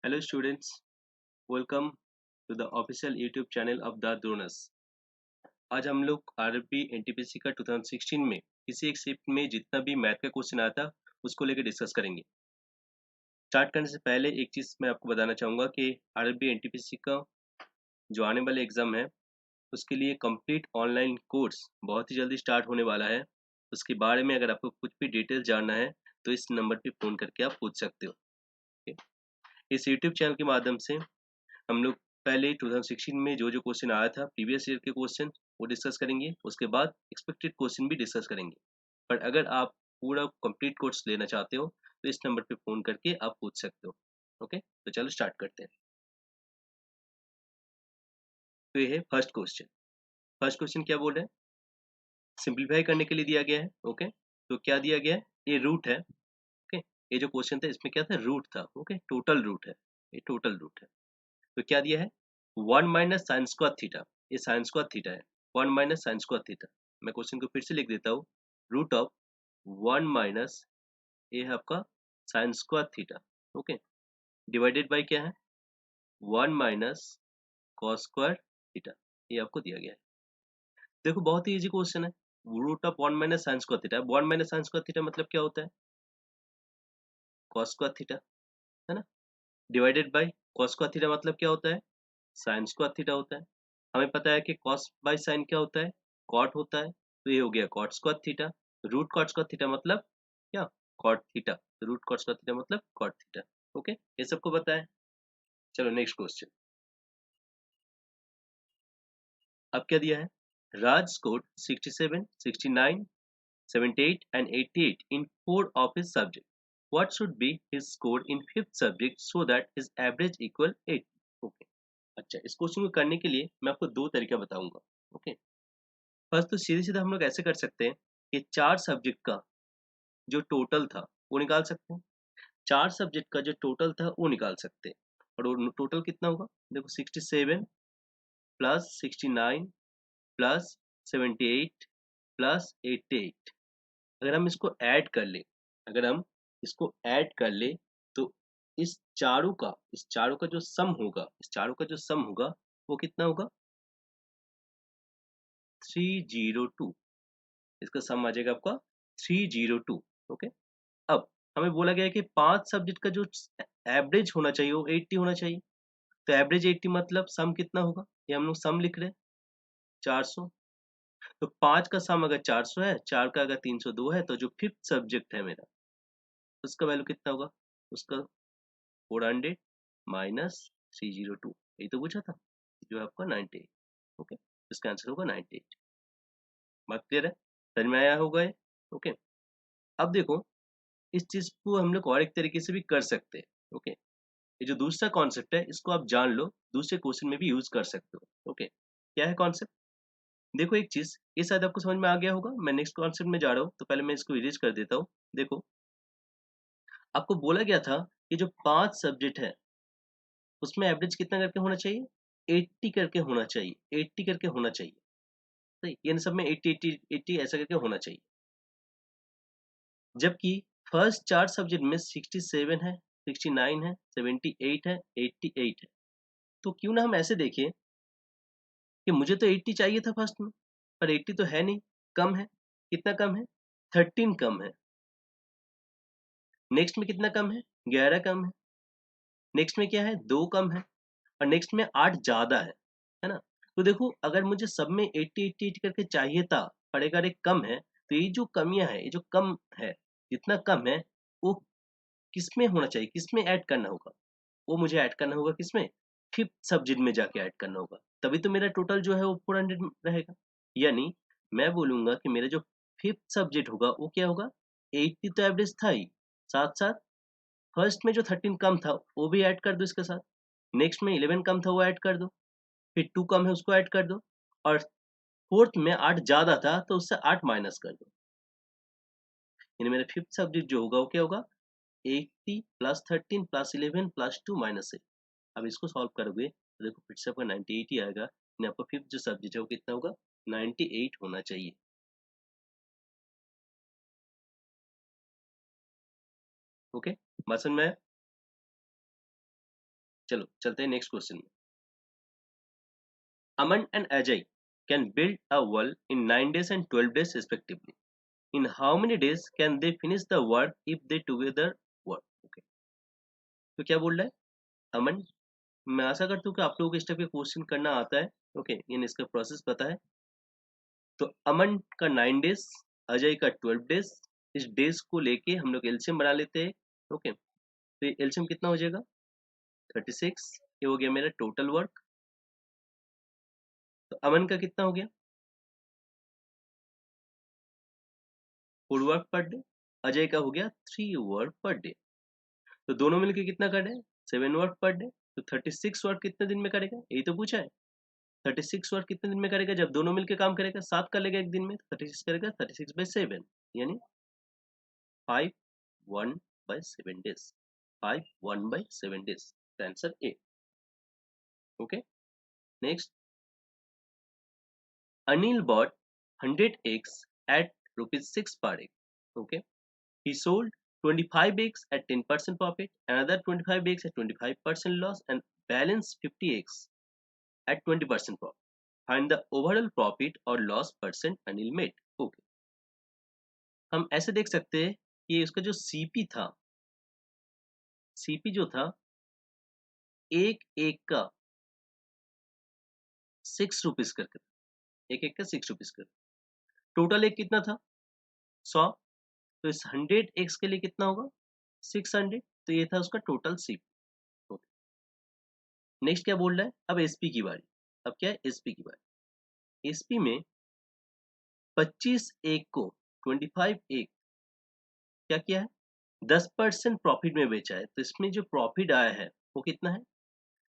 Hello students, welcome to the official YouTube channel of the Dronas। आज हम लोग RB NTPC का 2016 में किसी एक शिफ्ट में जितना भी मैथ का क्वेश्चन आया था उसको लेकर डिस्कस करेंगे। स्टार्ट करने से पहले एक चीज़ मैं आपको बताना चाहूँगा कि आरबी एनटीपीसी का जो आने वाला एग्ज़ाम है उसके लिए कंप्लीट ऑनलाइन कोर्स बहुत ही जल्दी स्टार्ट होने वाला है। उसके बारे में अगर आपको कुछ भी डिटेल जानना है तो इस नंबर पे फ़ोन करके आप पूछ सकते हो। इस यूट्यूब चैनल के माध्यम से हम लोग पहले 2016 में जो क्वेश्चन आया था प्रीवियस ईयर के क्वेश्चन वो डिस्कस करेंगे। उसके बाद एक्सपेक्टेड क्वेश्चन भी डिस्कस करेंगे। पर अगर आप पूरा कंप्लीट कोर्स लेना चाहते हो तो इस नंबर पे फ़ोन करके आप पूछ सकते हो। ओके, तो चलो स्टार्ट करते हैं। तो ये है फर्स्ट क्वेश्चन। फर्स्ट क्वेश्चन क्या बोल रहे हैं? सिंप्लीफाई करने के लिए दिया गया है। ओके, तो क्या दिया गया है? ये रूट है। ओके, ये जो क्वेश्चन था इसमें क्या था? रूट था। ओके, टोटल रूट है, ये टोटल रूट है। तो क्या दिया है? 1 माइनस साइन स्क्वायर थीटा। ये साइन स्क्वायर थीटा है। 1 माइनस साइन स्क्वायर थीटा। मैं क्वेश्चन को फिर से लिख देता हूँ। रूट ऑफ 1 माइनस, ये है आपका sign square theta. Okay, divided by क्या है? 1 माइनस कॉस स्क्वायर थीटा। ये आपको दिया गया है। देखो बहुत ही इजी क्वेश्चन है। Root of 1 minus sine square theta. 1 minus sine square theta मतलब क्या होता है? कॉस स्क्वायर थीटा, है ना। Divided by cos square theta मतलब क्या होता है? साइन स्क्वायर थीटा होता है। हमें पता है कि कॉस बाय साइन क्या होता है? कॉट होता है। तो ये हो गया cot square theta. Root cot square theta मतलब क्या? Cot theta. Root cot square theta मतलब कॉट थीटा। ओके, ये सबको पता है। चलो नेक्स्ट क्वेश्चन। अब क्या दिया है? राज scored 67, 69, 78 and 88 in four of his subjects. What should be his score in fifth subject so that his average equal 8? Okay, अच्छा इस क्वेश्चन को करने के लिए मैं आपको दो तरीका बताऊंगा। ओके, फर्स्ट तो सीधे सीधा हम लोग ऐसे कर सकते हैं कि चार सब्जेक्ट का जो टोटल था वो निकाल सकते हैं। चार सब्जेक्ट का जो टोटल था वो निकाल सकते हैं। और वो टोटल कितना होगा? देखो 67 प्लस 69 प्लस 78 प्लस 88। अगर हम इसको ऐड कर ले, अगर हम इसको ऐड कर ले तो इस चारों का जो सम होगा, इस चारों का जो सम होगा वो कितना होगा? 302। इसका सम आ जाएगा आपका 302। ओके, अब हमें बोला गया है कि पांच सब्जेक्ट का जो एवरेज होना चाहिए वो 80 होना चाहिए। तो एवरेज 80 मतलब सम कितना होगा? ये हम लोग सम लिख रहे हैं 400। तो पांच का सम अगर 400 है, चार का अगर 302 है, तो जो फिफ्थ सब्जेक्ट है मेरा उसका वैल्यू कितना होगा? उसका 400 माइनस 302। यही तो पूछा था, जो है आपका 98। ओके, इसका आंसर होगा 98। बात क्लियर है? समझ में आया होगा ये? ओके, अब देखो इस चीज को हम लोग और एक तरीके से भी कर सकते हैं। ओके, ये जो दूसरा कॉन्सेप्ट है इसको आप जान लो, दूसरे क्वेश्चन में भी यूज कर सकते हो। ओके, क्या है कॉन्सेप्ट? देखो एक चीज, ये शायद आपको समझ में आ गया होगा। मैं नेक्स्ट कॉन्सेप्ट में जा रहा हूँ, तो पहले मैं इसको इरेज कर देता हूँ। देखो, आपको बोला गया था कि जो पांच सब्जेक्ट है उसमें एवरेज कितना करके होना चाहिए? 80 करके होना चाहिए। 80 करके होना चाहिए। सही, इन सब में 80 80 80 ऐसा करके होना चाहिए। जबकि फर्स्ट चार सब्जेक्ट में 67 है, 69 है, 78 है, 88 है। तो क्यों ना हम ऐसे देखें कि मुझे तो 80 चाहिए था फर्स्ट में, पर 80 तो है नहीं, कम है। कितना कम है? 13 कम है। नेक्स्ट में कितना कम है? 11 कम है। नेक्स्ट में क्या है? 2 कम है। और नेक्स्ट में 8 ज्यादा है ना। तो देखो अगर मुझे सब में 80 80 80 करके चाहिए था, पर अगर एक कम है, तो ये जो कमियां है, ये जो कम है, जितना कम है वो किसमें होना चाहिए? किसमें ऐड करना होगा? वो मुझे ऐड करना होगा किसमें? फिफ्थ सब्जेक्ट में जाके ऐड करना होगा। तभी तो मेरा टोटल जो है वो 400 रहेगा। यानी मैं बोलूंगा कि मेरा जो फिफ्थ सब्जेक्ट होगा वो क्या होगा? 80 तो एवरेज था ही, साथ साथ फर्स्ट में जो 13 कम था वो भी ऐड कर दो इसके साथ। नेक्स्ट में 11 कम था वो ऐड कर दो। फिर 2 कम है उसको ऐड कर दो। और फोर्थ में 8 ज्यादा था तो उससे 8 माइनस कर दो। यानी मेरा फिफ्थ सब्जेक्ट जो होगा वो क्या होगा? 80 प्लस 13 प्लस 11 प्लस 2 माइनस 8। अब इसको सॉल्व करोगे तो देखो फिर से आपका 98 ही आएगा। यानी आपका फिफ्थ जो सब्जेक्ट है वो कितना होगा? 98 होना चाहिए। ओके, बात समझ में आया? चलो चलते हैं नेक्स्ट क्वेश्चन में। Aman and Ajay can build a wall in 9 days and 12 days respectively. In how many days can they finish the work if they together work? Okay. तो क्या बोल रहा है अमन, मैं आशा करता हूँ कि आप लोगों को इस टाइप के क्वेश्चन करना आता है। ओके, यानी इसका प्रोसेस पता है। तो अमन का 9 डेज, अजय का 12 डेज, इस डेज को लेके हम लोग एलसीएम बना लेते हैं। ओके, तो एलसीएम कितना हो जाएगा 36, ये हो गया मेरा टोटल वर्क। तो अमन का कितना हो गया 4 वर्क पर डे, अजय का हो गया 3 वर्क पर डे। तो दोनों मिलके कितना कर रहे हैं 7 वर्क पर डे। तो 36 वर्क कितने दिन में करेगा, यही तो पूछा है। 36 वर्क कितने दिन में करेगा, जब दोनों मिलके काम करेगा 7 कर लेगा एक दिन में, 36 करेगा 36/7, यानी 5/1/7 days, 5/1/7 days, answer A. Okay, next, Anil bought 100 eggs at ₹6 per egg. Okay, he sold 25 eggs at 10% profit, another 25 eggs at 25% loss, and balance 50 eggs at 20% profit. Find the overall profit or loss percent Anil made. Okay, हम ऐसे देख सकते हैं कि उसका जो CP था, CP जो था एक एक का 6 रुपीज करके, एक एक का 6 रुपीज कर, टोटल एक कितना था 100। तो इस 100 एक्स के लिए कितना होगा 600, तो ये था उसका टोटल सीपी। नेक्स्ट क्या बोल रहा है, अब एसपी की बारी। अब क्या है एसपी की बारी। एसपी में 25 एक को 25 एक क्या किया है 10% प्रॉफिट में बेचा है। तो इसमें जो प्रॉफिट आया है वो कितना है,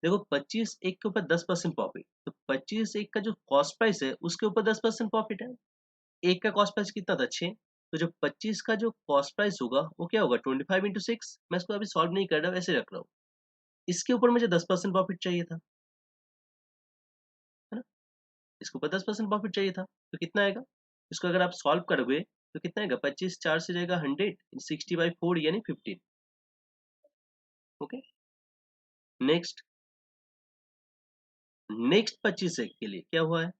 देखो 25 एक के ऊपर 10% प्रॉफिट, तो 25 एक का जो कॉस्ट प्राइस है उसके ऊपर 10% प्रॉफिट है। एक का कॉस्ट प्राइस कितना था 6, तो जो 25 का जो कॉस्ट प्राइस होगा वो क्या होगा 25 × 6। मैं इसको अभी सॉल्व नहीं कर रहा हूँ, ऐसे रख रहा हूँ। इसके ऊपर मुझे 10% प्रॉफिट चाहिए था, है ना, इसके ऊपर 10% प्रॉफिट चाहिए था। तो कितना आएगा, इसको अगर आप सॉल्व करोगे तो कितना आएगा 25 4 से जाएगा 100, 60/4 यानी 15। ओके, नेक्स्ट, नेक्स्ट 25 एक के लिए क्या हुआ है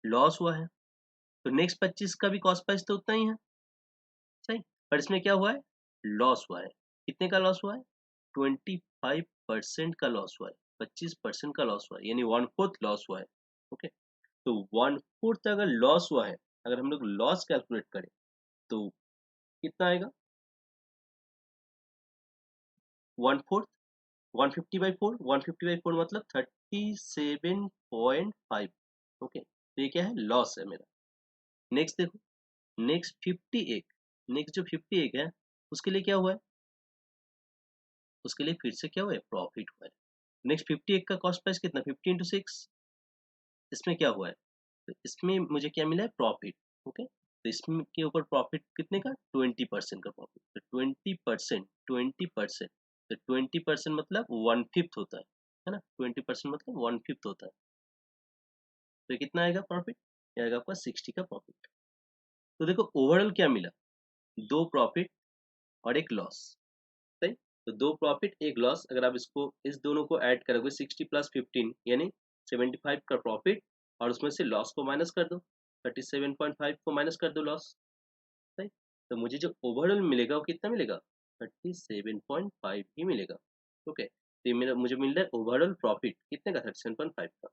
लॉस हुआ है। तो नेक्स्ट 25 का भी कॉस्ट प्राइस तो उतना ही है, सही, पर इसमें क्या हुआ है लॉस हुआ है। कितने का लॉस हुआ है 25% का लॉस हुआ है, 25% का लॉस हुआ है, यानी 1/4 लॉस हुआ है। ओके, तो 1/4 अगर लॉस हुआ है, अगर हम लोग लॉस कैलकुलेट करें तो कितना आएगा 1/4, 150/4, 150/4 मतलब 37.5। ओके, तो ये क्या है लॉस है मेरा। नेक्स्ट देखो, नेक्स्ट 58, नेक्स्ट जो 58 है उसके लिए क्या हुआ है, उसके लिए फिर से क्या हुआ है प्रॉफिट हुआ है। नेक्स्ट 58 का कॉस्ट प्राइस कितना 50 × 6, इसमें क्या हुआ है, तो इसमें मुझे क्या मिला है प्रॉफिट। ओके, तो इसमें के ऊपर प्रॉफिट कितने का 20% का प्रॉफिट, तो 20%, 20%, तो 20% मतलब 1/5 होता है ना, 20% मतलब 1/5 होता है। तो ये कितना आएगा प्रॉफिट, ये आएगा आपका 60 का प्रॉफिट। तो देखो ओवरऑल क्या मिला, 2 प्रॉफिट और एक लॉस, सही। तो 2 प्रॉफिट 1 लॉस, अगर आप इसको इस दोनों को ऐड करोगे 60 + 15 यानी 75 का प्रॉफिट, और उसमें से लॉस को माइनस कर दो, 37.5 को माइनस कर दो लॉस, सही। तो मुझे जो ओवरऑल मिलेगा वो कितना मिलेगा 37.5 ही मिलेगा। ओके, तो ये मेरा मुझे मिल रहा है ओवरऑल प्रॉफिट कितने का 37.5 का।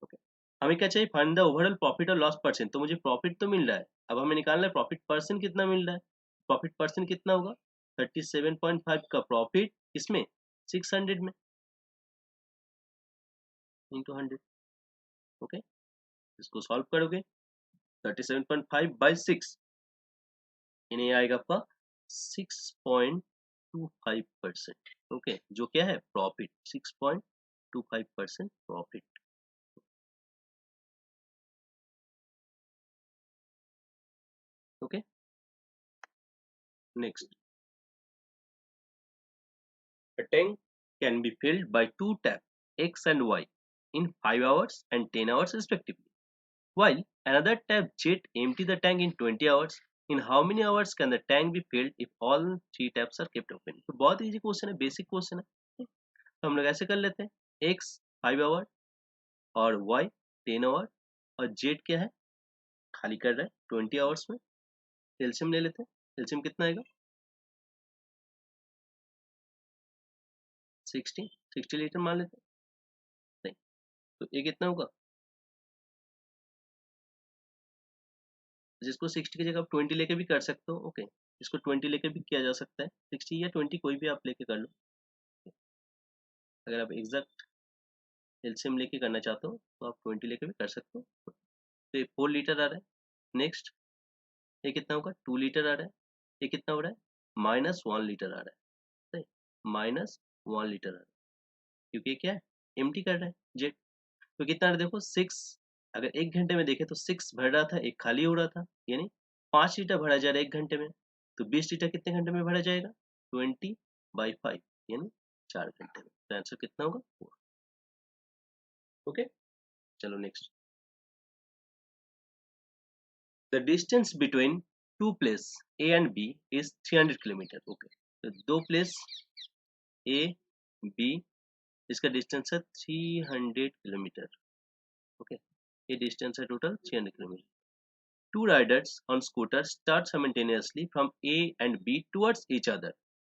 ओके, हमें क्या चाहिए फाइंड द ओवरऑल प्रॉफिट और लॉस परसेंट। तो मुझे प्रॉफिट तो मिल रहा है, अब हमें निकालना है प्रॉफिट परसेंट कितना मिल रहा है। प्रॉफिट परसेंट कितना होगा 37.5 का प्रॉफिट इसमें 600 में इंटू 100। ओके, इसको सॉल्व करोगे 37.5/6 यानी ये आएगा आपका 6.25%। ओके, जो क्या है profit 6.25% profit. Okay, next, a tank can be filled by two taps X and Y in 5 hours and 10 hours respectively, while another tap jet empty the tank in 20 hours. In how many hours can the tank be filled if all 3 taps are kept open? तो बहुत easy question है, basic question है। तो हम लोग ऐसे कर लेते हैं, x 5 आवर और y 10 आवर और z क्या है, खाली कर रहा है 20 आवर्स में। एलसीएम ले लेते हैं, एलसीएम कितना आएगा 60 लीटर मान लेते हैं। नहीं, तो ये कितना होगा, जिसको 60 की जगह आप 20 लेके भी कर सकते हो, ओके, इसको 20 लेके भी किया जा सकता है, 60 या 20 कोई भी आप लेके कर लो। अगर आप एग्जैक्ट एलसीएम लेके करना चाहते हो तो आप 20 लेके भी कर सकते हो। तो ये 4 लीटर आ रहा है। नेक्स्ट ये कितना होगा, 2 लीटर आ रहा है। ये कितना हो रहा है, -1 लीटर आ रहा है, सही, -1 लीटर आ रहा है, क्योंकि ये क्या है, एम्प्टी कर रहा है जेट। तो कितना आ रहा है देखो, 6, अगर 1 घंटे में देखें तो 6 भर रहा था, एक खाली हो रहा था, यानी 5 लीटर भरा जा रहा है 1 घंटे में। तो 20 लीटर कितने घंटे में भरा जाएगा, 20/5, यानी 4 घंटे में। तो आंसर कितना होगा, 4। ओके, चलो next. The distance between two place A and B is 300 kilometre. Okay, तो दो प्लेस ए बी, इसका डिस्टेंस है 300 किलोमीटर। ओके, ये डिस्टेंस है total 300 kilometre. Two riders on scooter start simultaneously from A and B towards each other.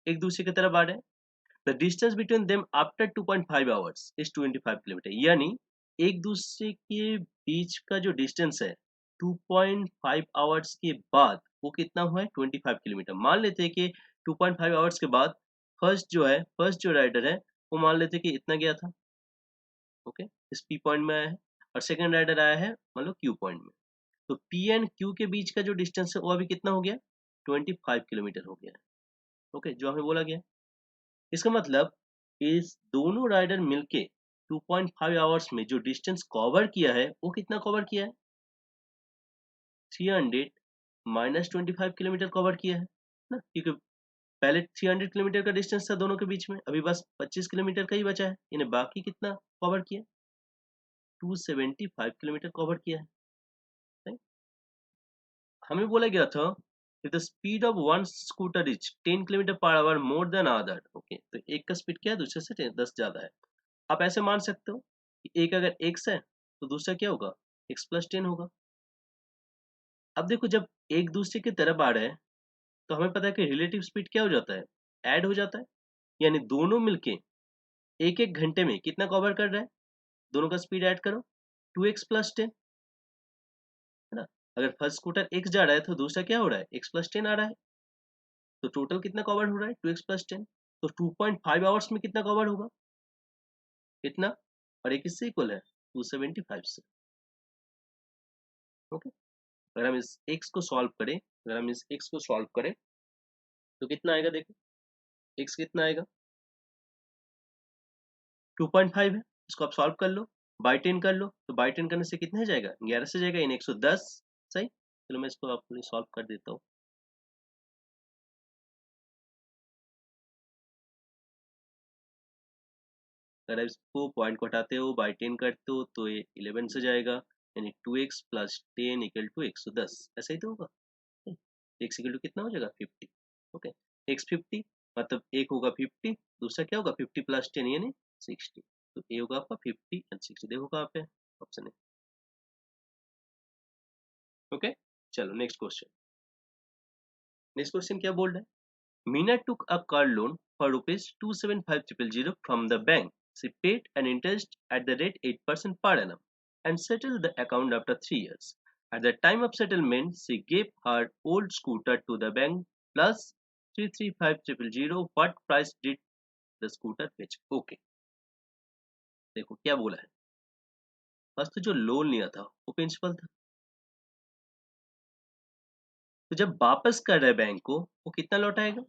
एक दूसरे की तरफ आ रहे हैं। The distance between them after 2.5 hours is 25 kilometre. यानी एक दूसरे के बीच का जो डिस्टेंस है 2.5 आवर्स के बाद वो कितना हुआ है, 25 किलोमीटर। मान लेते हैं कि 2.5 आवर्स के बाद फर्स्ट जो राइडर है वो मान लेते हैं कि इतना गया था, ओके, इस पी पॉइंट में आया है, और सेकंड राइडर आया है मान लो क्यू पॉइंट में। तो P एंड Q के बीच का जो डिस्टेंस है वो अभी कितना हो गया, 25 किलोमीटर हो गया है, ओके, जो हमें बोला गया। इसका मतलब इस दोनों राइडर मिलके 2.5 आवर्स में जो डिस्टेंस कवर किया है वो कितना कवर किया है, 300 माइनस 25 किलोमीटर कवर किया है ना, क्योंकि पहले 300 किलोमीटर का डिस्टेंस था दोनों के बीच में, अभी बस 25 किलोमीटर का ही बचा है, यानी बाकी कितना कवर किया, 275 किलोमीटर कवर किया है। right? हमें बोला गया था if the speed of one scooter is 10 kilometre per hour more than other, okay, तो एक का स्पीड क्या है, दूसरे से 10 ज्यादा है। आप ऐसे मान सकते हो कि एक अगर x है तो दूसरा क्या होगा, x+10 होगा। अब देखो जब एक दूसरे की तरफ आ रहे हैं तो हमें पता है कि रिलेटिव स्पीड क्या हो जाता है, ऐड हो जाता है, यानी दोनों मिलके एक एक घंटे में कितना कवर कर रहा है, दोनों का स्पीड ऐड करो, 2x+10, है ना। अगर फर्स्ट स्कूटर x जा रहा है तो दूसरा क्या हो रहा है, x+10 आ रहा है, तो टोटल कितना कवर हो रहा है, 2x+10। तो 2.5 आवर्स में कितना कवर होगा, कितना, और ये किससे इक्वल है, 275 से। ओके, अगर हम इस x को सॉल्व करें, तो कितना आएगा, देखो x कितना आएगा, 2.5 है, इसको आप सॉल्व कर लो, बाई 10 कर लो, तो बाई 10 करने से कितना हो जाएगा, 11 से जाएगा, यानी 110। सही, चलो मैं इसको आपके लिए सॉल्व कर देता हूँ। अगर आप इसको पॉइंट को हटाते हो, बाई 10 करते हो तो ये 11 से जाएगा, यानी 2x+10 इक्वल टू 110, ऐसा ही तो होगा। x इक्वल टू कितना हो जाएगा, 50। ओके, x 50 मतलब एक होगा 50, दूसरा क्या होगा 50+10 यानी 60। तो ए होगा आपका 50 एंड 60, देखो कहाँ पे ऑप्शन है। ओके, चलो नेक्स्ट क्वेश्चन क्या बोल रहा है, Meena took a car loan for rupees 275,000 from the bank. She paid an interest at the rate 8% per annum and settled the account after 3 years. At the time of settlement, she gave her old scooter to the bank plus 335,000. What price did the scooter fetch? Okay, देखो क्या बोला है। First तो जो loan लिया था वो principal था, तो जब वापस कर रहे बैंक को वो कितना लौटाएगा,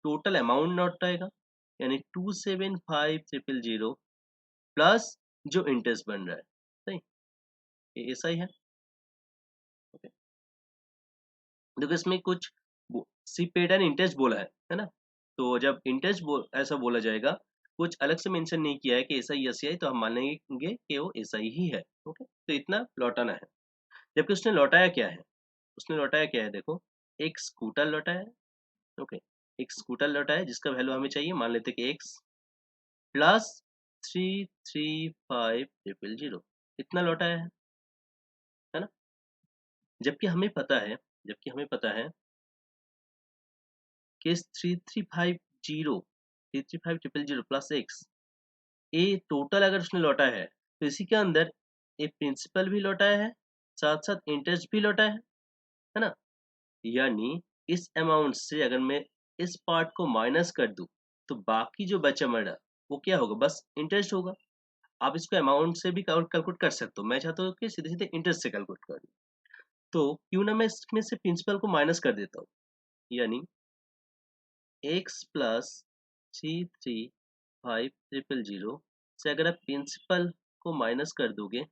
टोटल अमाउंट लौटाएगा, यानी 275,000 प्लस जो इंटरेस्ट बन रहा है। सही, ये ऐसा ही है। ओके, देखो इसमें कुछ सी पेड एंड इंटरेस्ट बोला है ना, तो जब इंटरेस्ट ऐसा बोला जाएगा, कुछ अलग से मेंशन नहीं किया है कि ऐसा ही ऐसा ही, तो हम मानेंगे कि वो ऐसा ही है। ओके, तो इतना लौटाना है। जबकि उसने लौटाया क्या है, देखो एक स्कूटर लौटाया है। ओके, एक स्कूटर लौटाया है जिसका वैल्यू हमें चाहिए, मान लेते कि एक्स, प्लस 335000 इतना लौटाया है ना। जबकि हमें पता है कि इस 3350 प्लस एक्स ये टोटल अगर उसने लौटाया है तो इसी के अंदर एक प्रिंसिपल भी लौटाया है, साथ साथ इंटरेस्ट भी लौटाया है ना। यानी इस अमाउंट से अगर मैं इस पार्ट को माइनस कर दूं तो बाकी जो बचा मेरा वो क्या होगा, बस इंटरेस्ट होगा। आप इसको अमाउंट से भी कैलकुलेट कर सकते हो, मैं चाहता हूँ कि सीधे सीधे इंटरेस्ट से कैलकुलेट करूँ। तो क्यों ना मैं इसमें से प्रिंसिपल को माइनस कर देता हूँ, यानी x प्लस 335000 से अगर आप प्रिंसिपल को माइनस कर दोगे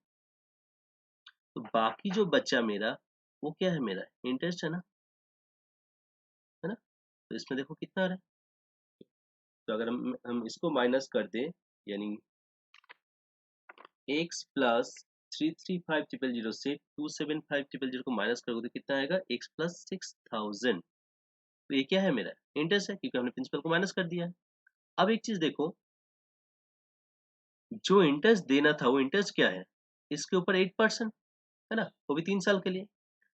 तो बाकी जो बचा मेरा वो क्या है, मेरा इंटरेस्ट है ना। तो इसमें देखो कितना आ रहा है। तो अगर हम इसको माइनस कर दें, यानी x प्लस 335000 से 27500 को माइनस करोगे तो कितना आएगा, x प्लस 6000। तो ये क्या है, मेरा इंटरेस्ट है, क्योंकि हमने प्रिंसिपल को माइनस कर दिया है। अब एक चीज देखो, जो इंटरेस्ट देना था वो इंटरेस्ट क्या है, इसके ऊपर 8% है ना, वो भी 3 साल के लिए।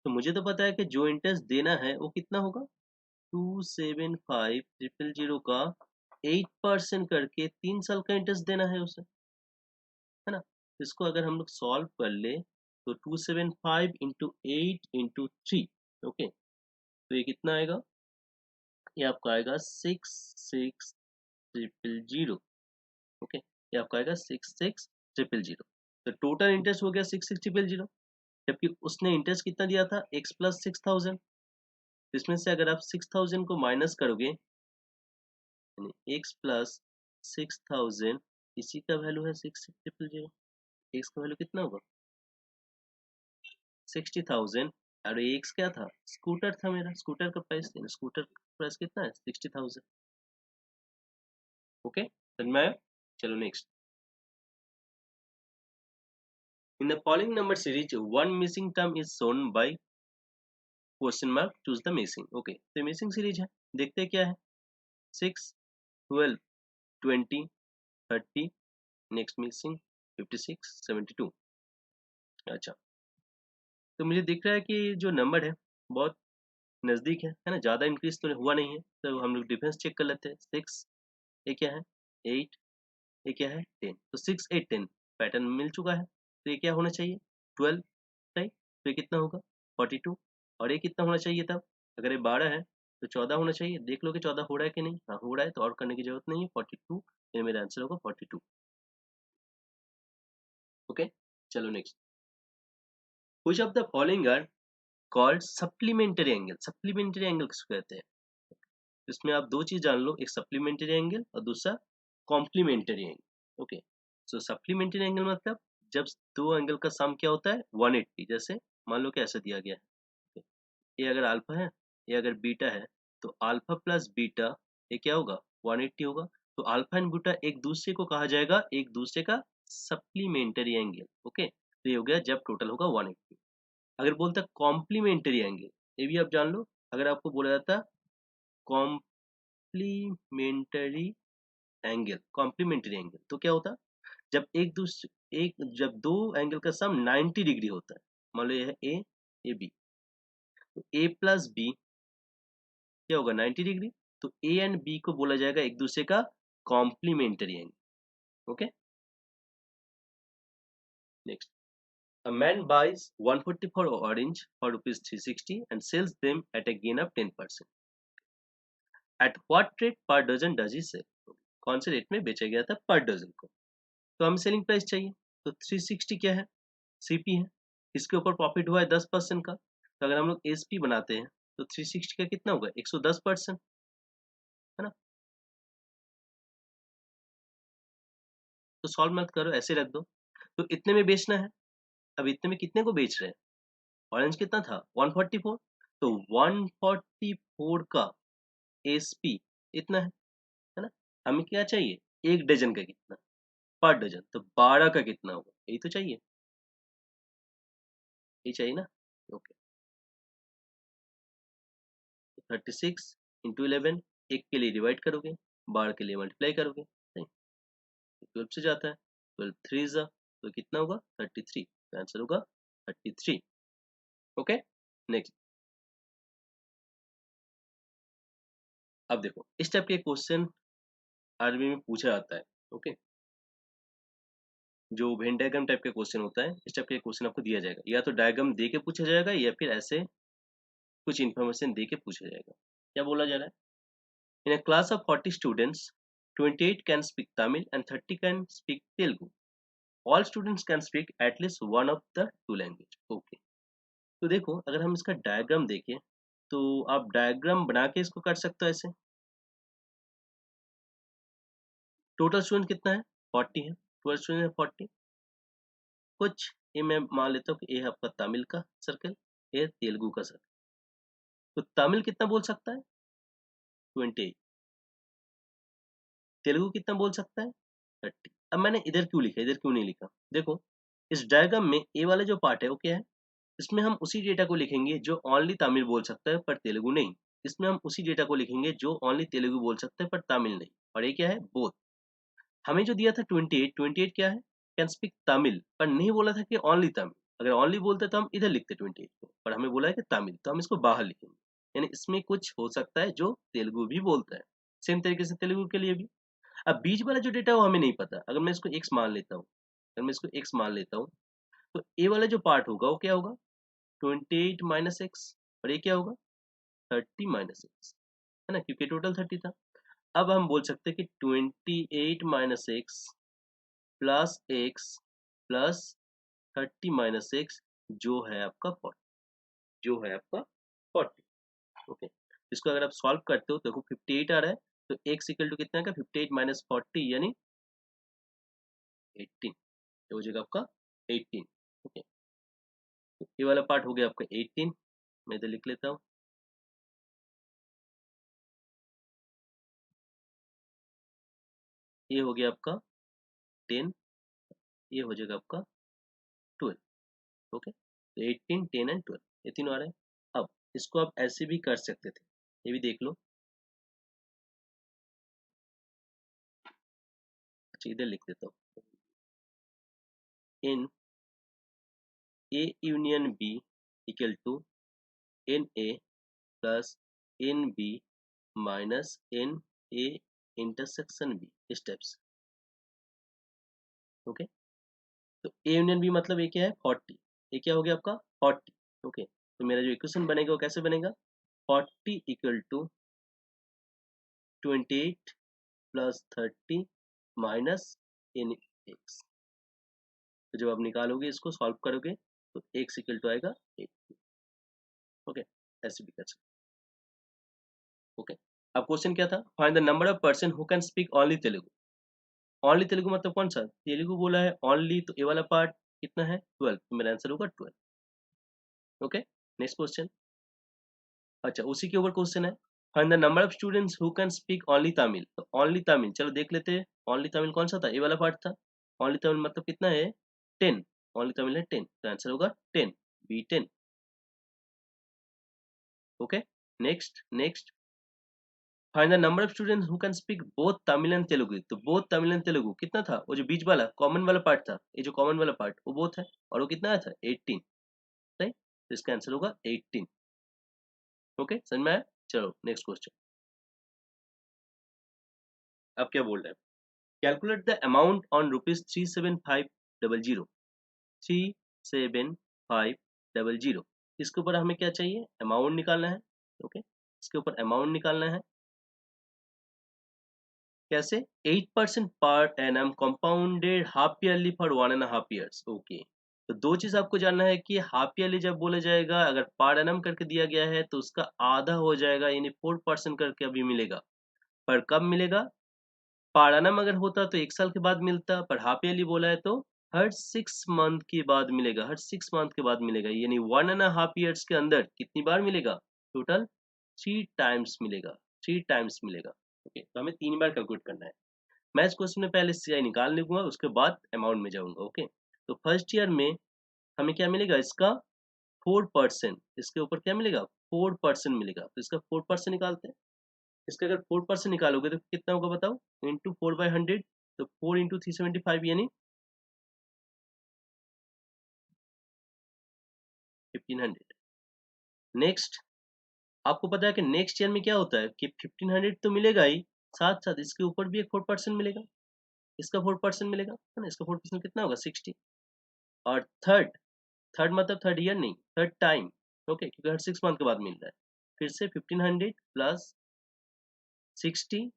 तो मुझे तो पता है कि जो इंटरेस्ट देना है वो कितना होगा, 27500 का 8% करके 3 साल का इंटरेस्ट देना है उसे, है ना। इसको अगर हम लोग सॉल्व कर ले तो 275 इंटू 8 इंटू 3, ओके, तो ये कितना आएगा, ये आपका आएगा 66000, ओके, ये आपका आएगा 66000। तो टोटल इंटरेस्ट हो गया 66000, जबकि उसने इंटरेस्ट कितना दिया था, x प्लस 6000। इसमें से अगर आप 6000 को माइनस करोगे, यानी x प्लस 6000, इसी का वैल्यू है 66000, x का वैल्यू कितना होगा 60000, और x क्या था, स्कूटर था मेरा, स्कूटर का प्राइस, स्कूटर का प्राइस कितना है 60000, ओके। समझ में आया। चलो next, in the following number series one missing term is shown by question mark, choose the missing, okay. तो मिसिंग सीरीज है, देखते हैं क्या है, 6, 12, 20, 30, नेक्स्ट मिसिंग 56, 72। अच्छा, तो मुझे दिख रहा है कि जो नंबर है बहुत नज़दीक है ना, ज़्यादा इंक्रीज तो हुआ नहीं है। तो हम लोग डिफरेंस चेक कर लेते हैं, 6, ये क्या है 8, ये क्या है 10, तो 6, 8, 10 पैटर्न मिल चुका है। तो ये क्या होना चाहिए 12, राइट। तो ये कितना होगा 42, और ये कितना होना चाहिए तब, अगर ये 12 है तो 14 होना चाहिए। देख लो कि 14 हो रहा है कि नहीं, हाँ हो रहा है, तो और करने की जरूरत नहीं है, 42, ये मेरा आंसर होगा 42, ओके। चलो next, which of the following are called supplementary angle. Supplementary angle किसको कहते हैं, इसमें आप दो चीज जान लो, एक सप्लीमेंट्री एंगल और दूसरा कॉम्प्लीमेंट्री एंगल, ओके। सो सप्लीमेंट्री एंगल मतलब जब दो एंगल का सम क्या होता है 180, जैसे मान लो कि ऐसा दिया गया है, ये अगर अल्फा है, ये अगर बीटा है, तो अल्फा प्लस बीटा ये क्या होगा 180 होगा। तो अल्फा एंड बीटा एक दूसरे को कहा जाएगा एक दूसरे का सप्लीमेंट्री एंगल, ओके। तो ये हो गया जब टोटल होगा 180। अगर बोलता कॉम्प्लीमेंट्री एंगल, ये भी आप जान लो, अगर आपको बोला जाता कॉम्प्लीमेंट्री कॉम्प्लीमेंट्री एंगल तो क्या होता, जब जब दो एंगल का सम 90 डिग्री होता है, मान लो ये है ए, ये बी, तो ए प्लस बी क्या होगा 90 डिग्री, तो ए एंड बी को बोला जाएगा एक दूसरे का complementary angle, okay. Next, a man buys 144 orange for rupees 360 and sells them at a gain of 10%. At what rate per dozen does he sell? कौन से रेट में बेचा गया था पर डजन को। तो हमें सेलिंग प्राइस चाहिए, तो 360 क्या है सीपी है, इसके ऊपर प्रॉफिट हुआ है 10% का। तो अगर हम लोग एसपी बनाते हैं तो 360 का कितना होगा 110%, है ना। तो सॉल्व मत करो, ऐसे रख दो। तो इतने में बेचना है, अब इतने में कितने को बेच रहे हैं, ऑरेंज कितना था 144, तो 144 का एसपी इतना है ना। हमें क्या चाहिए एक डजन का कितना पर डजन, तो 12 का कितना होगा, यही तो चाहिए, यही चाहिए ना, ओके। 36 इंटू 11, एक के लिए डिवाइड करोगे, 12 के लिए मल्टीप्लाई करोगे, सही। 12 से जाता है, 12 3 जा, तो कितना होगा 33, तो आंसर होगा 33। Okay, next. अब देखो इस टाइप के क्वेश्चन आरबी में पूछा जाता है। ओके, जो वेन डायग्राम टाइप का क्वेश्चन होता है, इस टाइप के क्वेश्चन आपको दिया जाएगा, या तो डायग्राम दे के पूछा जाएगा या फिर ऐसे कुछ इन्फॉर्मेशन दे के पूछा जाएगा। क्या बोला जा रहा है? In a class of 40 students 28 can speak Tamil and 30 can speak Telugu. All students can speak at least one of the two language. Okay, तो देखो अगर हम इसका डायग्राम देखें तो आप डायग्राम बना के इसको कर सकते हो ऐसे। टोटल स्टूडेंट कितना है? 40 है, 12 स्टूडेंट है 40। कुछ ये मैं मान लेता हूँ कि ये है आपका तमिल का सर्कल, ये तेलुगु का सर्कल। तो तमिल कितना बोल सकता है? 28। तेलुगु कितना बोल सकता है? 30। अब मैंने इधर क्यों लिखा, इधर क्यों नहीं लिखा? देखो इस डायग्राम में ए वाला जो पार्ट है वो क्या है? इसमें हम उसी डेटा को लिखेंगे जो ओनली तमिल बोल सकता है पर तेलुगु नहीं। इसमें हम उसी डेटा को लिखेंगे जो ओनली तेलुगु बोल सकता है पर तमिल नहीं। और ये क्या है? बोथ। हमें जो दिया था 28, 28 क्या है? कैन स्पीक तमिल, पर नहीं बोला था कि ओनली तमिल। अगर ओनली बोलते तो हम इधर लिखते 28 को, पर हमें बोला है कि तमिल, तो हम इसको बाहर लिखेंगे। यानी इसमें कुछ हो सकता है जो तेलुगु भी बोलता है। सेम तरीके से तेलुगु के लिए भी। अब बीच वाला जो डेटा है वो हमें नहीं पता। अगर मैं इसको x मान लेता हूँ, अगर मैं इसको x मान लेता हूँ, तो ए वाला जो पार्ट होगा वो क्या होगा? 28 माइनस एक्स। और ये क्या होगा? 30 माइनस एक्स, है ना, क्योंकि टोटल 30 था। अब हम बोल सकते हैं कि 28 minus x plus x plus 30 minus x जो है आपका 40, जो है आपका 40। ओके, इसको अगर आप सॉल्व करते हो तो देखो 58 आ रहा है, तो एक्स इक्वल टू कितना है? 58 माइनस 40 यानी 18, तो हो जाएगा आपका 18। ओके, तो ये वाला पार्ट हो गया आपका 18। मैं इधर लिख लेता हूँ, ये हो गया आपका 10, ये हो जाएगा आपका 12। ओके, तो 18 10 एंड 12 ये तीनों आ रहे हैं। अब इसको आप ऐसे भी कर सकते थे, ये भी देख लो। अच्छा इधर लिख देता हूँ, in A union B equal to n A plus n B minus n A intersection B steps. Okay, तो ए यूनियन बी मतलब ये क्या है? 40। ये क्या हो गया आपका? 40। ओके, तो मेरा जो इक्वेशन बनेगा वो कैसे बनेगा? 40 equal to 28 plus 30 minus n x. तो जब आप निकालोगे इसको सॉल्व करोगे तो एक्स इक्वल टू आएगा 8। ओके, ऐसे भी कर सकते। ओके, अब क्वेश्चन क्या था? Find the number of person who can speak only Telugu. Only Telugu मतलब कौन सा? तेलुगु बोला है ओनली, तो ये वाला पार्ट कितना है? 12, तो मेरा आंसर होगा 12। Okay, next question. अच्छा उसी के ऊपर क्वेश्चन है, find the number of students who can speak only Tamil. तो ओनली तमिल चलो देख लेते हैं। ओनली तमिल कौन सा था? ये वाला पार्ट था। ओनली तमिल मतलब कितना है? 10। ओनली तमिल है 10, तो आंसर होगा 10, B10। Okay, next next. Find the number of students who can speak both Tamil and Telugu. तो बोथ तमिल एंड तेलुगु कितना था? वो जो बीच वाला कॉमन वाला पार्ट था, ये जो कॉमन वाला पार्ट वो बोथ है, और वो कितना आया था? 18। सही, तो इसका आंसर होगा 18। ओके, समझ में आया? चलो नेक्स्ट क्वेश्चन। अब क्या बोल रहे हैं? Calculate the amount on ₹37500। 37500, इसके ऊपर हमें क्या चाहिए? अमाउंट निकालना है। ओके, इसके ऊपर अमाउंट निकालना है। कैसे? 8% per annum compounded half yearly for 1.5 years. Okay, तो दो चीज आपको जानना है कि हाफ ईयरली जब बोला जाएगा, अगर पर एनम करके दिया गया है तो उसका आधा हो जाएगा, यानी 4% करके अभी मिलेगा। पर कब मिलेगा? पर एनम अगर होता तो 1 साल के बाद मिलता, पर हाफ ईयरली बोला है तो हर 6 मंथ के बाद मिलेगा, हर 6 मंथ के बाद मिलेगा, यानी 1.5 ईयर्स के अंदर कितनी बार मिलेगा? टोटल 3 टाइम्स मिलेगा, 3 टाइम्स मिलेगा। ओके, तो हमें 3 बार कैलकुलेट करना है। मैं इस क्वेश्चन में पहले सीआई निकाल लूंगा, उसके बाद अमाउंट में जाऊंगा। ओके, तो फर्स्ट ईयर में हमें क्या मिलेगा? इसका 4%, इसके ऊपर क्या मिलेगा? 4% मिलेगा, तो इसका 4% निकालते हैं। इसका अगर 4% निकालोगे तो कितना होगा बताओ? इंटू 4/100, तो 4 इंटू 375 यानी 1500। नेक्स्ट, आपको पता है कि नेक्स्ट ईयर में क्या होता है कि 1500 तो मिलेगा ही, साथ साथ इसके ऊपर भी एक 4% मिलेगा, इसका 4% मिलेगा, है ना। इसका 4% कितना होगा 60। और थर्ड, थर्ड मतलब थर्ड ईयर नहीं, थर्ड टाइम, ओके, क्योंकि हर 6 मंथ के बाद मिल रहा है। फिर से 1500 प्लस 60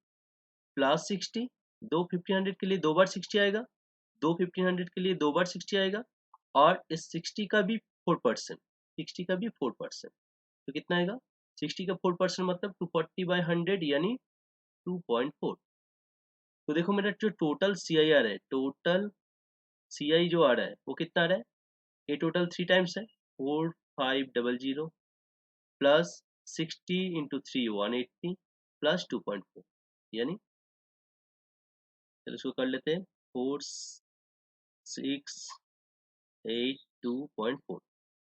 प्लस 60, दो 1500 के लिए 2 बार 60 आएगा, दो 1500 के लिए 2 बार 60 आएगा, और इस 60 का भी 4%, 60 का भी 4%, तो कितना आएगा 60 का 4% मतलब 240/100 यानी 2.4। तो देखो मेरा जो टोटल सी आई आ रहा है, टोटल सी आई जो आ रहा है वो कितना आ रहा है, ये टोटल 3 टाइम्स है, 4500 प्लस 60 इंटू 3 180 प्लस 2.4, यानी चलो इसको कर लेते हैं 4682.4,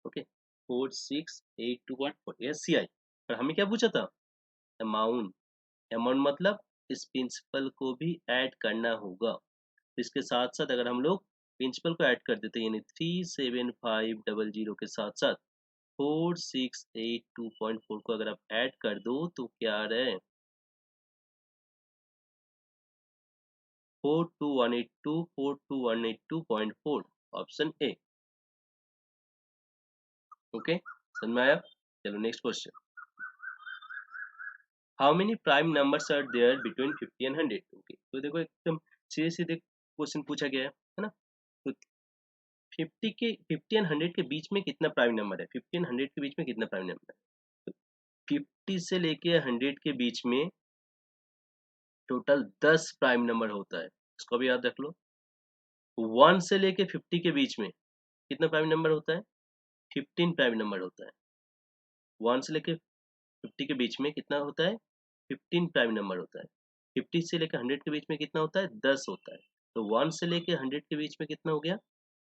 ओके, 4682.4, यह सी आई। और हमें क्या पूछा था, अमाउंट, अमाउंट मतलब इस प्रिंसिपल को भी ऐड करना होगा। इसके साथ साथ अगर हम लोग प्रिंसिपल को ऐड कर देते हैं, यानी 37500 के साथ साथ 4682.4 को अगर आप ऐड कर दो तो क्या आ रहा है 42182 ऑप्शन ए, ओके, समझ में आया। चलो next question, how many prime numbers are there between 50 and 100, ओके। तो देखो एकदम सीधे सीधे क्वेश्चन पूछा गया है ना। तो 50 एंड 100 के बीच में कितना प्राइम नंबर है, 50 एंड 100 के बीच में कितना प्राइम नंबर है। तो 50 से लेके 100 के बीच में टोटल 10 प्राइम नंबर होता है, इसको भी याद रख लो। 1 से लेके 50 के बीच में कितना प्राइम नंबर होता है, 15 प्राइम नंबर होता है। 1 से लेके 50 के बीच में कितना होता है, 15 प्राइम नंबर होता है। 50 से लेकर 100 के बीच में कितना होता है, 10 होता है। तो 1 से लेकर 100 के बीच में कितना हो गया,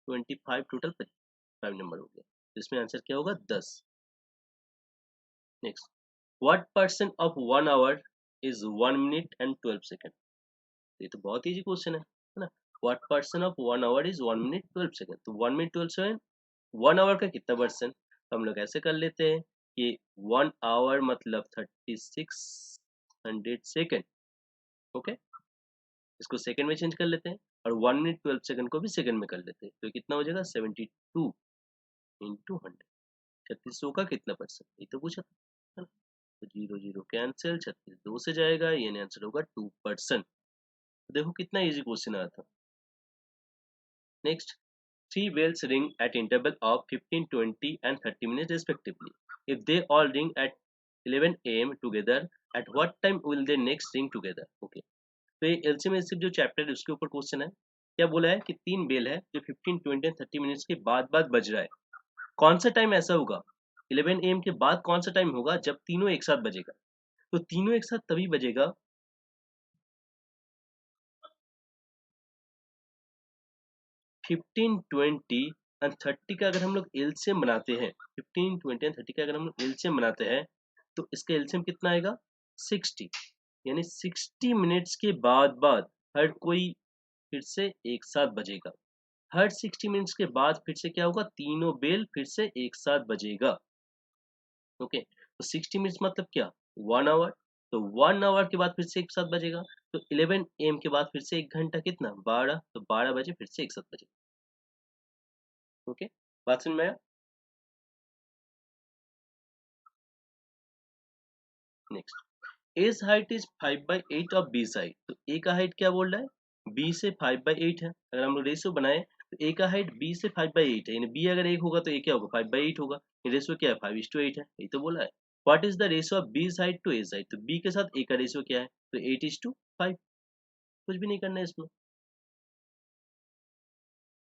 25 टोटल प्राइम नंबर हो गया। तो इसमें आंसर क्या होगा 10। Next, what percent of 1 our is 1 minute and 12 second. ये तो बहुत इजी क्वेश्चन है ना। What percent of 1 our is 1 minute 12 second, तो 1 मिनट 12 सेकेंड 1 आवर का कितना परसेंट, तो हम लोग ऐसे कर लेते हैं कि 1 आवर मतलब 3600 सेकेंड, ओके, इसको सेकंड में चेंज कर लेते हैं, और 1 मिनट 12 सेकंड को भी सेकंड में कर लेते हैं, तो कितना हो जाएगा 72 इंटू 100। 3600 का कितना परसेंट, ये तो पूछा था, है ना। तो 0 0 कैंसिल, 36 2 से जाएगा, यानी आंसर होगा 2%। तो देखो कितना इजी क्वेश्चन आया था। Next, three bells ring at interval of 15, 20 and 30 minutes respectively. If they all ring at 11 a.m. together, at what time will they next ring together? Okay. तो ये एलसीएम एलसीएम जो chapter है उसके ऊपर question है। क्या बोला है कि 3 बेल है जो 15, 20 एंड 30 मिनट्स के बाद बाद बज रहा है। कौन सा टाइम ऐसा होगा, 11 एम के बाद कौन सा टाइम होगा जब तीनों एक साथ बजेगा। तो तीनों एक साथ तभी बजेगा 15, 20 एंड 30 का अगर हम लोग एलसीएम बनाते हैं, 15, 20 एंड 30 का अगर हम लोग एलसीएम बनाते हैं तो इसका एलसीएम कितना आएगा 60, यानी 60 मिनट्स के बाद बाद हर कोई फिर से एक साथ बजेगा। हर 60 मिनट्स के बाद फिर से क्या होगा, तीनों बेल फिर से एक साथ बजेगा, ओके। तो 60 मिनट्स मतलब क्या, 1 आवर, तो 1 आवर के बाद फिर से एक साथ बजेगा। तो 11 एम के बाद फिर से 1 घंटा कितना 12, तो 12 बजे फिर से एक साथ बजेगा, ओके। बात समझ में आया। Next, A's height is 5/8 of B height, तो ए का हाइट क्या बोल रहा है, बी से 5/8 है। अगर हम लोग रेशियो बनाए तो ए का हाइट बी से 5/8 है, यानी बी अगर 1 होगा तो ए क्या होगा 5/8 होगा। रेशियो क्या है 5:8 है, यही तो बोला है। What is the ratio of B height to A's height, तो बी के साथ ए का रेशियो क्या है, तो 8:5, कुछ भी नहीं करना है इसमें।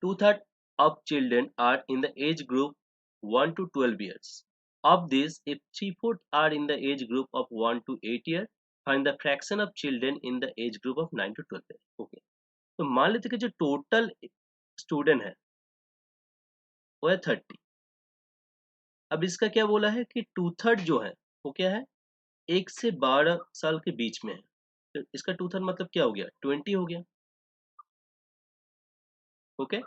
2/3 of children are in the age group 1 to 12 years. Of this, if 3/4 are in the age group of 1 to 8 years, find the fraction of children in the age group of 9 to 12 years. Okay. तो मान लेते कि जो total student है वो है 30। अब इसका क्या बोला है कि 2/3 जो है वो क्या है 1 से 12 साल के बीच में है। तो इसका 2/3 मतलब क्या हो गया 20 हो गया। ओके।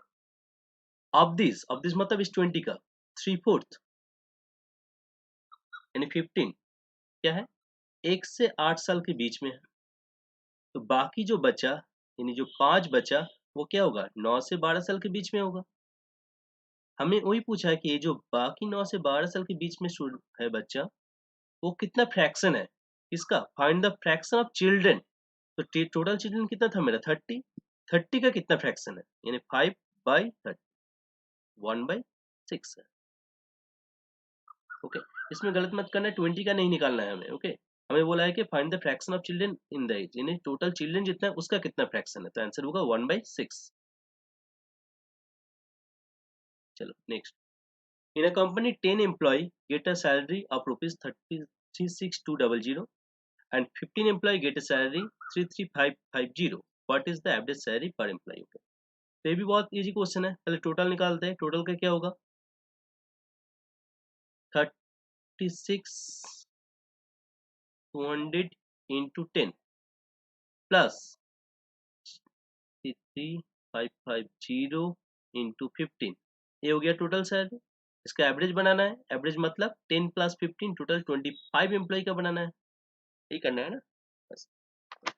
ऑफ दिस मतलब इस 20 का 3/4 यानी 15 क्या है, 1 से 8 साल के बीच में है। तो बाकी जो बचा यानी जो 5 बचा वो क्या होगा, 9 से 12 साल के बीच में होगा। हमें वही पूछा है कि ये जो बाकी 9 से 12 साल के बीच में है बच्चा, वो कितना फ्रैक्शन है इसका, find the fraction of children. तो टोटल चिल्ड्रन कितना था मेरा 30, 30 का कितना फ्रैक्शन है, यानी 5/30, 1/6 है। ओके, इसमें गलत मत करना है, 20 का नहीं निकालना है हमें। ओके, हमें बोला है कि find the fraction of children in the age, यानी टोटल चिल्ड्रन जितना है उसका कितना फ्रैक्शन है, तो आंसर होगा 1/6। चलो next. In a company, 10 employee get a salary of rupees 33,6200 and 15 employee get a salary 33,550. What is the average salary per employee? Okay. तो ये भी बहुत इजी क्वेश्चन है, पहले टोटल निकालते हैं। टोटल का क्या होगा, 36,200 इंटू 10 प्लस 33,550 इंटू 15, ये हो गया टोटल सैलरी। इसका एवरेज बनाना है, एवरेज मतलब 10 प्लस 15 टोटल 25 एम्प्लॉय का बनाना है, यही करना है ना बस।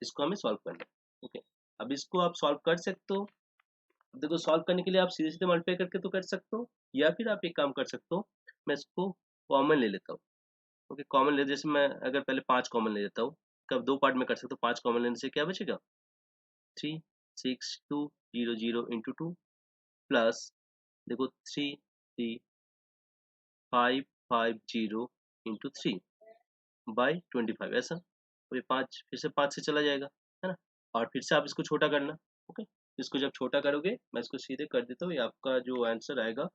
इसको हमें सॉल्व करना है। ओके, अब इसको आप सॉल्व कर सकते हो। देखो सॉल्व करने के लिए आप सीधे सीधे मल्टीप्लाई करके तो कर सकते हो, या फिर आप एक काम कर सकते हो, मैं इसको कॉमन ले लेता हूँ। ओके, कॉमन ले, जैसे मैं अगर पहले 5 कॉमन ले लेता हूँ, कब 2 पार्ट में कर सकते हो, 5 कॉमन लेने से क्या बचेगा, 3,6,200 इंटू 2 प्लस देखो 3,3,550 इंटू 3/25 ऐसा। तो ये 5 फिर से 5 से चला जाएगा, है ना। और फिर से आप इसको छोटा करना। ओके, इसको जब छोटा करोगे, मैं इसको सीधे कर देता हूँ, ये आपका जो आंसर आएगा,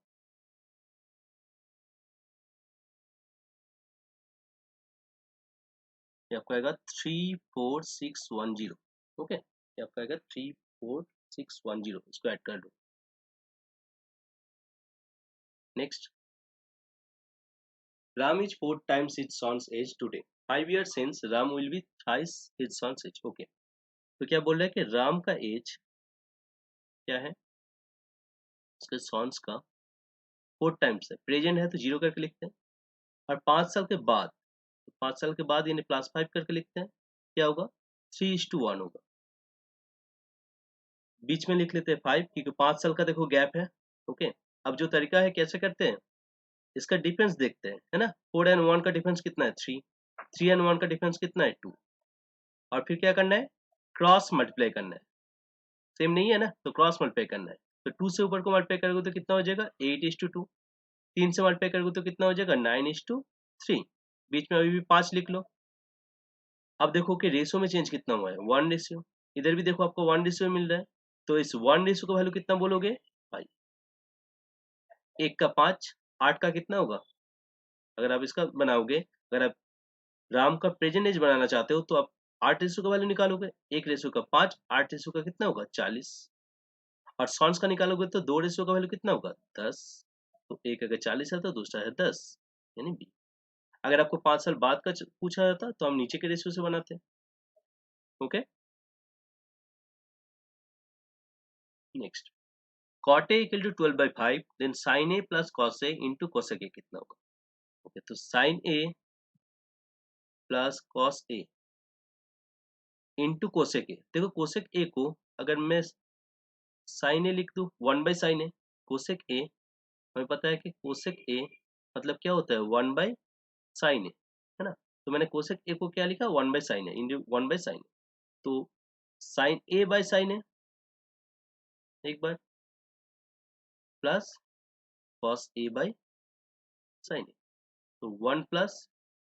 ये आपका आएगा 34610। ओके, ये आपका आएगा 34610, इसको ऐड कर दो। Next, Ram is 4 times his son's age today, 5 years since Ram will be thrice his son's age। Okay, तो क्या बोल रहा है कि राम का एज क्या है, उसके सॉन्स का 4 टाइम्स है, प्रेजेंट है तो 0 करके लिखते हैं, और 5 साल के बाद, 5 साल के बाद यानी +5 करके लिखते हैं, क्या होगा 3:1 होगा। बीच में लिख लेते हैं 5, क्योंकि 5 साल का देखो गैप है। ओके, अब जो तरीका है कैसे करते हैं, इसका डिफरेंस देखते हैं, है ना। 4 एंड 1 का डिफरेंस कितना है 3, 3 एंड 1 का डिफरेंस कितना है 2, और फिर क्या करना है, क्रॉस मल्टीप्लाई करना है। सेम नहीं है ना, तो क्रॉस मल्टीप्लाई करना है। तो 2 से ऊपर को मल्टीप्लाई करोगे तो कितना हो जाएगा 8:2, 3 से मल्टीप्लाई करोगे तो कितना हो जाएगा 9:3, बीच में अभी भी 5 लिख लो। अब देखो कि रेशो में चेंज कितना हुआ है, 1 रेशियो, इधर भी देखो आपको 1 रेशियो मिल रहा है, तो इस 1 रेशियो का वैल्यू कितना बोलोगे 5, 1 का 5, 8 का कितना होगा। अगर आप इसका बनाओगे, अगर आप राम का प्रेजेंट एज बनाना चाहते हो, तो आप 8 रेशियो का वैल्यू निकालोगे, 1 रेशियो का 5, 8 रेशियो का कितना होगा 40, और सॉन्स का निकालोगे तो 2 रेशियो का वैल्यू कितना होगा 10। तो एक अगर 40 है तो दूसरा है 10, यानी बी। अगर आपको 5 साल बाद का पूछा जाता तो हम नीचे के रेशियो से बनाते। Okay, next, cot a equal to 12/5, then sin a plus cos a into cosec a कितना होगा। ओके, तो sin a plus cos a into cosec ए, देखो कोसेक ए को अगर मैं साइन ए लिख दूं 1/sin a, कोसेक ए हमें पता है कि कोसेक ए मतलब क्या होता है 1/sin a, है ना। तो मैंने कोसेक ए को क्या लिखा 1/sin a into 1/sin a, तो sine A by sine A एक बार plus cos A by sine A, तो 1 प्लस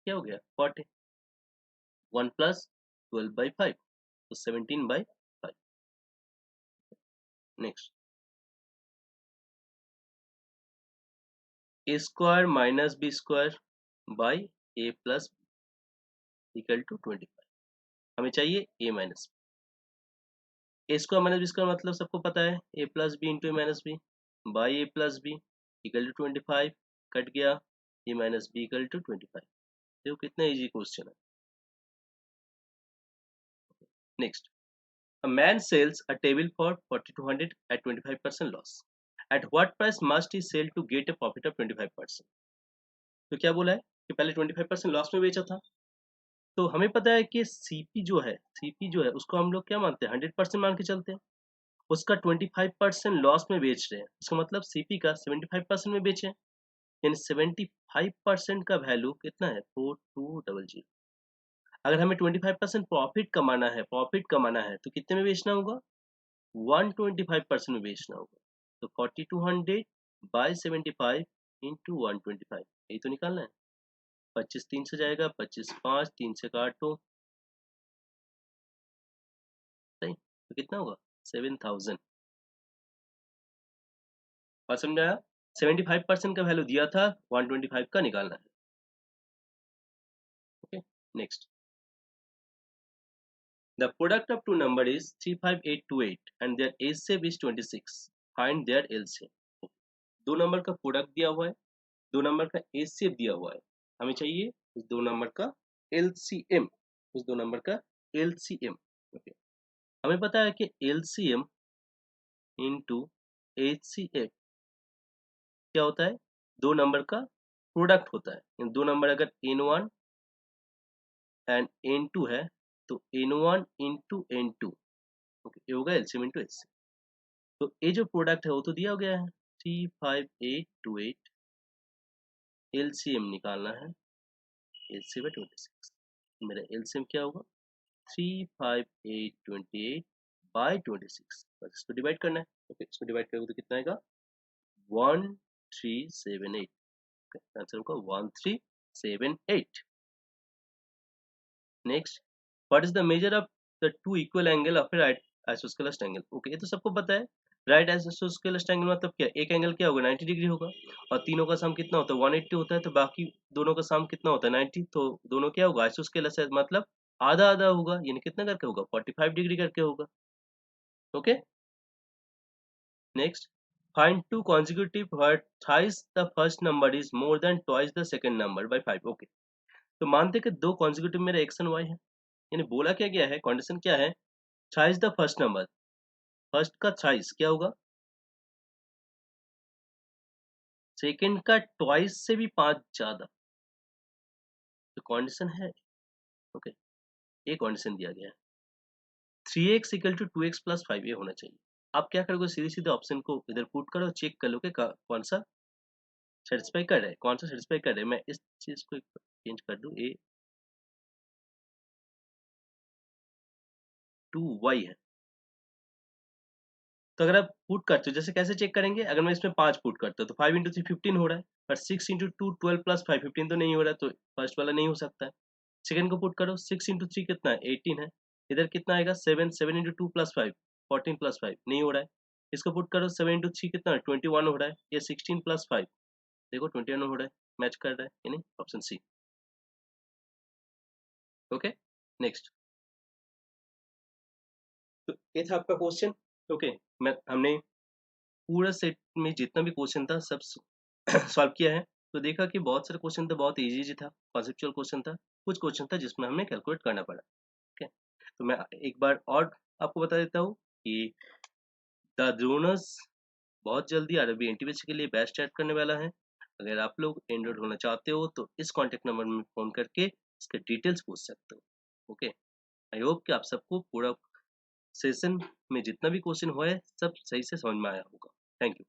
क्या हो गया 40, 1 प्लस 12/5, तो 17/5। Next, A square minus B square by A plus equal to 25, हमें चाहिए A minus A square minus B square मतलब सबको पता है A plus B into A minus B by A plus B equal to 25, cut गया A minus B equal to 25। देखो कितना easy question है। Next, A man sells a table for 4200 at 25% loss. At what price must he sell to get a profit of 25%? तो क्या बोला है कि पहले 25% लॉस में बेचा था। तो हमें पता है कि सीपी जो है उसको हम लोग क्या मानते हैं, 100% मान के चलते हैं। उसका 25% लॉस में बेच रहे हैं, इसका मतलब सीपी का 75% में बेचे, यानी 75% का वैल्यू कितना है, 4200। अगर हमें 25% प्रॉफिट कमाना है तो कितने में बेचना होगा, 125% में बेचना होगा। तो 4200 बाई 75 इंटू 125, यही तो निकालना है। 25 3 से जाएगा, 25 5, 3 से काटो, सही, तो कितना होगा 7000। और समझाया, 75% का वैल्यू दिया था, 125 का निकालना है। Okay, next. The product of two number is 35828 and their HCF is 26. Find their LCM. दो नंबर का प्रोडक्ट दिया हुआ है, दो नंबर का HCF दिया हुआ है, हमें चाहिए उस दो नंबर का LCM, उस दो नंबर का LCM। ओके, हमें पता है कि LCM इंटू HCF क्या होता है, दो नंबर का प्रोडक्ट होता है। दो नंबर अगर N1 एंड N2 है तो N1 इंटू N2, ओके, ये होगा LCM इंटू HCF। तो ये जो प्रोडक्ट है वो तो दिया गया है 35828, एलसीएम निकालना है, एलसीएम है 26, मेरा एलसीएम क्या होगा 35828 बाई 26, बस इसको डिवाइड करना है। ओके, इसको डिवाइड करोगे तो कितना आएगा 1378, आंसर होगा 1378। Next, what is the measure of the two equal angle of A right isosceles triangle. Okay, ये तो सबको पता है, राइट आइसोस्केलस ट्रायंगल मतलब क्या, एक एंगल क्या होगा 90 डिग्री होगा, और तीनों का सम कितना होता है 180 होता है, तो बाकी दोनों का सम कितना होता है 90, तो दोनों क्या होगा आइसोस्केलस है, मतलब आधा आधा होगा, यानी कितना करके होगा 45 डिग्री करके होगा। Okay, next, find two consecutive where thrice the first number is more than twice the second number by 5। Okay, तो मानते कि दो consecutive मेरे x and y है, यानी बोला क्या गया है, कंडीशन क्या है, thrice the first number, first का थ्राइस क्या होगा, सेकंड का ट्वाइस से भी 5 ज्यादा, तो कंडीशन है। ओके, ये कंडीशन दिया गया है, 3x equal to 2x plus 5 ये होना चाहिए। आप क्या करोगे, सीधे सीधे ऑप्शन को इधर पुट करो, चेक कर लो कि कौन सा सेटिस्फाई कर रहा है, कौन सा सेटिस्फाई कर रहा है। मैं इस चीज को चेंज कर दूं, ए 2y है, तो अगर आप पुट करते हो, जैसे कैसे चेक करेंगे, अगर मैं इसमें 5 पुट करता हूँ तो 5 इंटू 3 15 हो रहा है, पर 6 इंटू 2 12 प्लस 5 15 तो नहीं हो रहा है, तो फर्स्ट वाला नहीं हो सकता है। सेकंड को पुट करो, 6 इंटू 3 कितना है 18 है, इधर कितना आएगा 7, 7 इंटू 2 प्लस 5 14 प्लस 5 नहीं हो रहा है। इसको पुट करो, 7 इंटू 3 कितना है 21 हो रहा है, ये 16 प्लस 5 देखो 21 हो रहा है, मैच कर रहा है, यानी ऑप्शन सी। Okay, next. तो ये था आपका क्वेश्चन। ओके, मैं हमने पूरा सेट में जितना भी क्वेश्चन था सब सॉल्व किया है। तो देखा कि बहुत सारे क्वेश्चन था, बहुत इजी था, कॉन्सेप्चुअल क्वेश्चन था, कुछ क्वेश्चन था जिसमें हमें कैलकुलेट करना पड़ा। ठीक है, तो मैं एक बार और आपको बता देता हूँ कि द द्रोणस बहुत जल्दी अरबी एनटीपीसी के लिए बैच स्टार्ट करने वाला है। अगर आप लोग एनरोल होना चाहते हो तो इस कॉन्टेक्ट नंबर में फ़ोन करके इसके डिटेल्स पूछ सकते हो। ओके, आई होप कि आप सबको पूरा सेशन में जितना भी क्वेश्चन हुआ है सब सही से समझ में आया होगा। Thank you.